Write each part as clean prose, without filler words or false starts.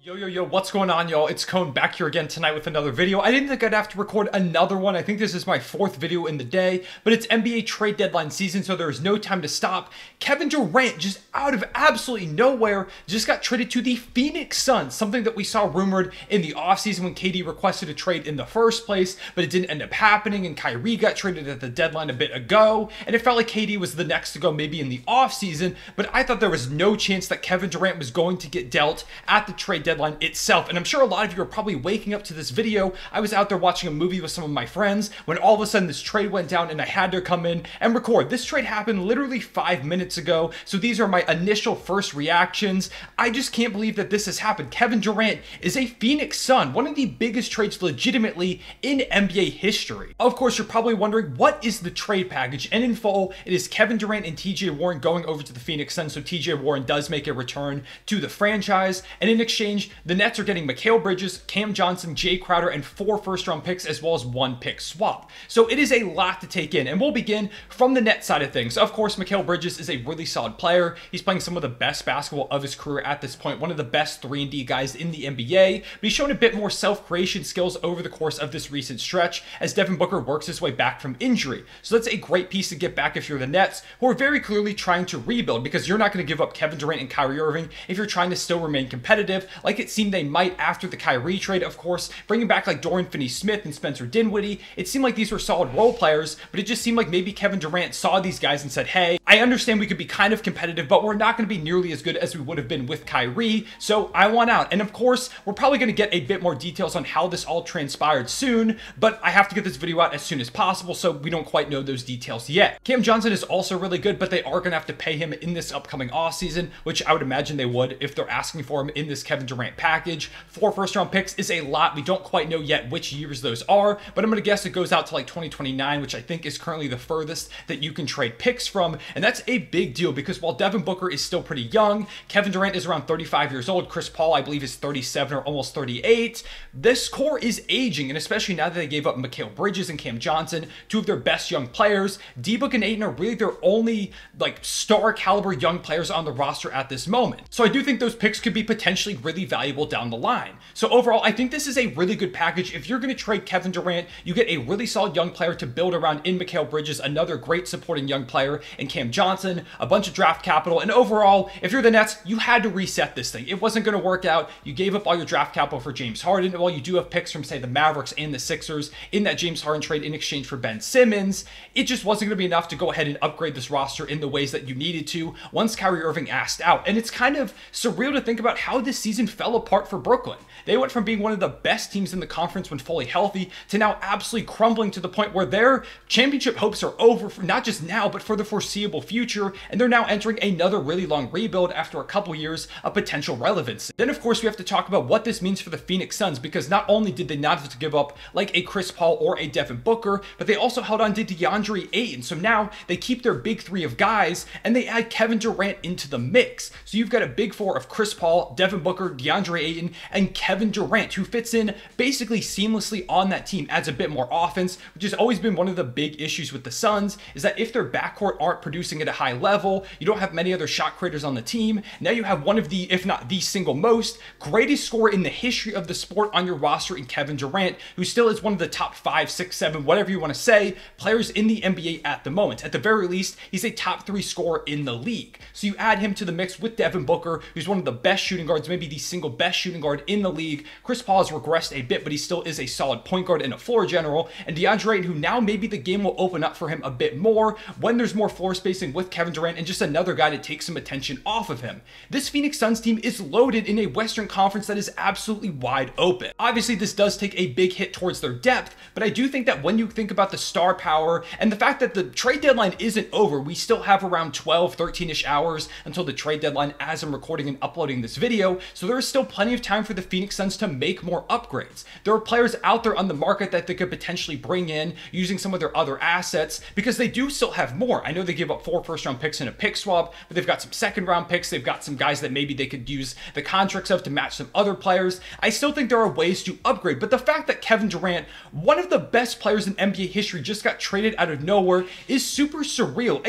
Yo, what's going on, y'all? It's Cone back here again tonight with another video. I didn't think I'd have to record another one. I think this is my fourth video in the day, but it's NBA trade deadline season, so there is no time to stop. Kevin Durant, just out of absolutely nowhere, just got traded to the Phoenix Suns, something that we saw rumored in the offseason when KD requested a trade in the first place, but it didn't end up happening, and Kyrie got traded at the deadline a bit ago, and it felt like KD was the next to go maybe in the offseason, but I thought there was no chance that Kevin Durant was going to get dealt at the trade deadline itself. And I'm sure a lot of you are probably waking up to this video. I was out there watching a movie with some of my friends when all of a sudden this trade went down and I had to come in and record. This trade happened literally 5 minutes ago, so these are my initial first reactions. I just can't believe that this has happened. Kevin Durant is a Phoenix Sun, one of the biggest trades legitimately in NBA history. Of course, you're probably wondering, what is the trade package? And in full, it is Kevin Durant and TJ Warren going over to the Phoenix Suns, so TJ Warren does make a return to the franchise, and in exchange, the Nets are getting Mikal Bridges, Cam Johnson, Jay Crowder, and 4 first-round picks, as well as 1 pick swap. So it is a lot to take in, and we'll begin from the Nets side of things. Of course, Mikal Bridges is a really solid player. He's playing some of the best basketball of his career at this point, one of the best 3-and-D guys in the NBA, but he's shown a bit more self-creation skills over the course of this recent stretch as Devin Booker works his way back from injury. So that's a great piece to get back if you're the Nets, who are very clearly trying to rebuild, because you're not going to give up Kevin Durant and Kyrie Irving if you're trying to still remain competitive, like it seemed they might after the Kyrie trade. Of course, bringing back like Dorian Finney-Smith and Spencer Dinwiddie, it seemed like these were solid role players, but it just seemed like maybe Kevin Durant saw these guys and said, hey, I understand we could be kind of competitive, but we're not going to be nearly as good as we would have been with Kyrie, so I want out. And of course, we're probably going to get a bit more details on how this all transpired soon, but I have to get this video out as soon as possible, so we don't quite know those details yet. Cam Johnson is also really good, but they are going to have to pay him in this upcoming offseason, which I would imagine they would if they're asking for him in this Kevin Durant package. 4 first-round picks is a lot. We don't quite know yet which years those are, but I'm going to guess it goes out to like 2029, which I think is currently the furthest that you can trade picks from, and that's a big deal because while Devin Booker is still pretty young, Kevin Durant is around 35 years old, Chris Paul, I believe, is 37 or almost 38. This core is aging, and especially now that they gave up Mikal Bridges and Cam Johnson, 2 of their best young players, D-Book and Ayton are really their only like star caliber young players on the roster at this moment. So I do think those picks could be potentially really valuable down the line. So overall, I think this is a really good package. If you're going to trade Kevin Durant, you get a really solid young player to build around in Mikal Bridges, another great supporting young player in Cam Johnson, a bunch of draft capital, and overall, if you're the Nets, you had to reset this thing. It wasn't going to work out. You gave up all your draft capital for James Harden. While you do have picks from, say, the Mavericks and the Sixers in that James Harden trade in exchange for Ben Simmons, it just wasn't going to be enough to go ahead and upgrade this roster in the ways that you needed to once Kyrie Irving asked out. And it's kind of surreal to think about how this season fell apart for Brooklyn. They went from being one of the best teams in the conference when fully healthy to now absolutely crumbling to the point where their championship hopes are over, for not just now, but for the foreseeable future, and they're now entering another really long rebuild after a couple years of potential relevance. Then, of course, we have to talk about what this means for the Phoenix Suns, because not only did they not have to give up like a Chris Paul or a Devin Booker, but they also held on to DeAndre Ayton. So now they keep their big 3 of guys, and they add Kevin Durant into the mix. So you've got a big 4 of Chris Paul, Devin Booker, DeAndre Ayton, and Kevin Durant, who fits in basically seamlessly on that team, adds a bit more offense, which has always been one of the big issues with the Suns, is that if their backcourt aren't producing at a high level, you don't have many other shot creators on the team. Now you have one of the, if not the single most, greatest scorer in the history of the sport on your roster in Kevin Durant, who still is one of the top 5, 6, 7, whatever you want to say, players in the NBA at the moment. At the very least, he's a top 3 scorer in the league. So you add him to the mix with Devin Booker, who's one of the best shooting guards, maybe the single best shooting guard in the league. Chris Paul has regressed a bit, but he still is a solid point guard and a floor general. And DeAndre Ayton, who now maybe the game will open up for him a bit more when there's more floor spacing with Kevin Durant and just another guy to take some attention off of him. This Phoenix Suns team is loaded in a Western Conference that is absolutely wide open. Obviously, this does take a big hit towards their depth, but I do think that when you think about the star power and the fact that the trade deadline isn't over, we still have around 12, 13-ish hours until the trade deadline as I'm recording and uploading this video, so there is still plenty of time for the Phoenix Suns to make more upgrades. There are players out there on the market that they could potentially bring in using some of their other assets, because they do still have more. I know they give up 4 first-round picks in a pick swap, but they've got some second-round picks. They've got some guys that maybe they could use the contracts of to match some other players. I still think there are ways to upgrade, but the fact that Kevin Durant, one of the best players in NBA history, just got traded out of nowhere is super surreal.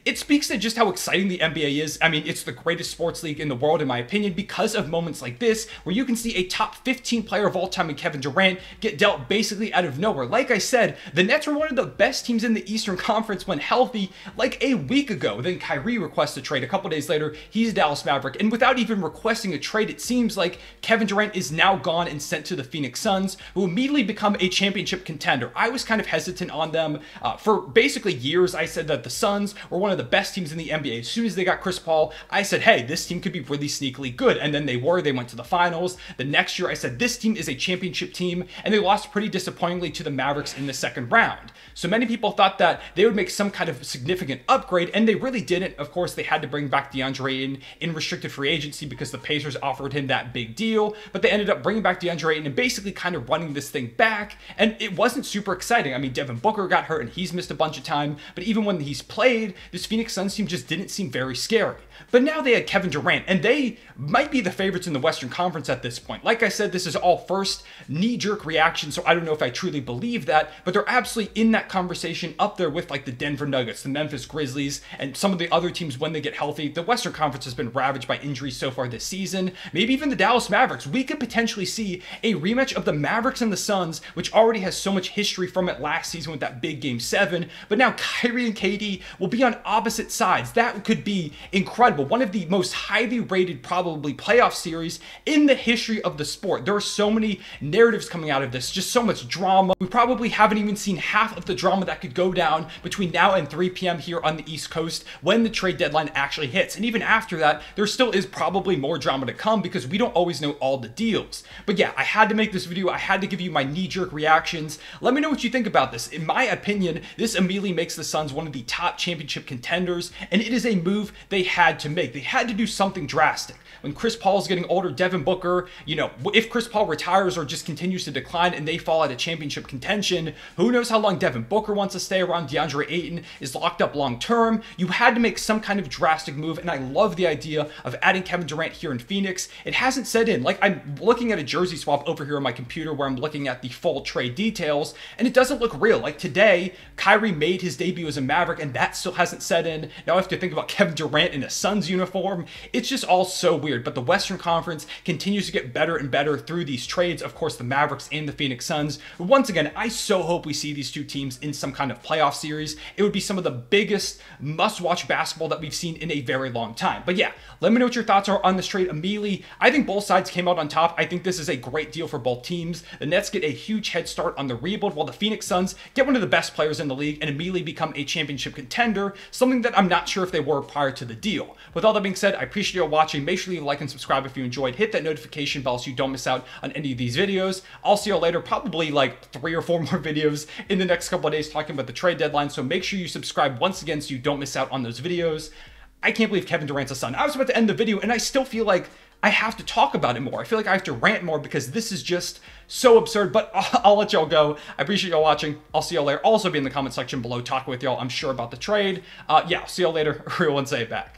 It speaks to just how exciting the NBA is. I mean, it's the greatest sports league in the world, in my opinion, because of moments like this, where you can see a top 15 player of all time in Kevin Durant get dealt basically out of nowhere. Like I said, the Nets were one of the best teams in the Eastern Conference when healthy like a week ago. Then Kyrie requests a trade. A couple days later, he's a Dallas Maverick. And without even requesting a trade, it seems like Kevin Durant is now gone and sent to the Phoenix Suns, who immediately become a championship contender. I was kind of hesitant on them. For basically years, I said that the Suns were one of the best teams in the NBA. As soon as they got Chris Paul, I said, hey, this team could be really sneakily good. And then they went to the finals. The next year, I said, this team is a championship team, and they lost pretty disappointingly to the Mavericks in the second round. So many people thought that they would make some kind of significant upgrade, and they really didn't. Of course, they had to bring back DeAndre in restricted free agency because the Pacers offered him that big deal, but they ended up bringing back DeAndre and basically kind of running this thing back, and it wasn't super exciting. I mean, Devin Booker got hurt, and he's missed a bunch of time, but even when he's played, this Phoenix Suns team just didn't seem very scary. But now they had Kevin Durant, and they might be the favorites in the Western Conference at this point. Like I said, this is all first knee-jerk reaction, so I don't know if I truly believe that, but they're absolutely in that conversation up there with like the Denver Nuggets, the Memphis Grizzlies, and some of the other teams when they get healthy. The Western Conference has been ravaged by injuries so far this season. Maybe even the Dallas Mavericks. We could potentially see a rematch of the Mavericks and the Suns, which already has so much history from it last season with that big Game 7, but now Kyrie and KD will be on opposite sides. That could be incredible. One of the most highly rated, probably, playoff series in the history of the sport. There are so many narratives coming out of this, just so much drama. We probably haven't even seen half of the drama that could go down between now and 3 p.m. here on the East Coast when the trade deadline actually hits. And even after that, there still is probably more drama to come because we don't always know all the deals. But yeah, I had to make this video. I had to give you my knee-jerk reactions. Let me know what you think about this. In my opinion, this immediately makes the Suns one of the top championship contenders, and it is a move they had to make. They had to do something drastic. When Chris Paul's getting older, Devin Booker, you know, if Chris Paul retires or just continues to decline and they fall out of championship contention, who knows how long Devin Booker wants to stay around. DeAndre Ayton is locked up long term. You had to make some kind of drastic move, and I love the idea of adding Kevin Durant here in Phoenix. It hasn't set in. Like, I'm looking at a jersey swap over here on my computer where I'm looking at the full trade details, and it doesn't look real. Like today, Kyrie made his debut as a Maverick, and that still hasn't set in. Now I have to think about Kevin Durant in a Suns uniform. It's just all so weird, but the Western Conference continues to get better and better through these trades. Of course, the Mavericks and the Phoenix Suns. Once again, I so hope we see these two teams in some kind of playoff series. It would be some of the biggest must-watch basketball that we've seen in a very long time. But yeah, let me know what your thoughts are on this trade immediately. I think both sides came out on top. I think this is a great deal for both teams. The Nets get a huge head start on the rebuild, while the Phoenix Suns get one of the best players in the league and immediately become a championship contender, something that I'm not sure if they were prior to the deal. With all that being said, I appreciate you all watching. Make sure you like and subscribe if you enjoyed. Hit that notification bell so you don't miss out on any of these videos. I'll see you all later, probably like 3 or 4 more videos in the next couple of days talking about the trade deadline, so make sure you subscribe once again so you don't miss out on those videos. I can't believe Kevin Durant's a Sun. I was about to end the video, and I still feel like I have to talk about it more. I feel like I have to rant more because this is just so absurd, but I'll let y'all go. I appreciate y'all watching. I'll see y'all later. Also be in the comment section below talking with y'all, I'm sure, about the trade. Yeah, I'll see y'all later. Everyone say it back.